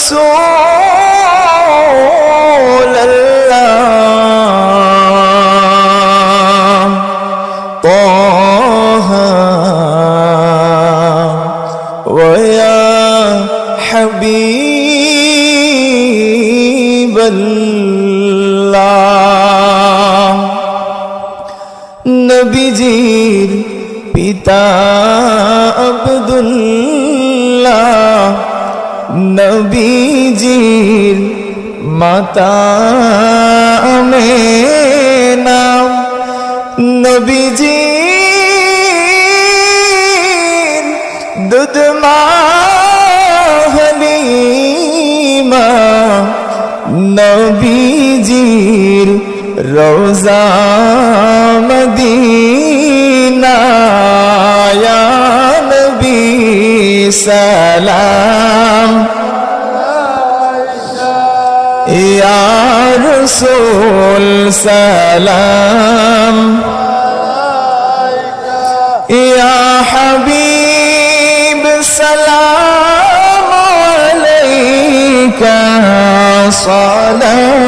رسول الله طه ويا حبيب الله নবীজির পিতা আব্দুল্লাহ নবীজির মাতা আমেনা নবীজির দুধ মা হালিমা নবীজির রোজা মদিনা ইয়া নবী সালাম ইয়া রাসূল সালাম ইয়া হাবিব সালাম আলাইকা সালাম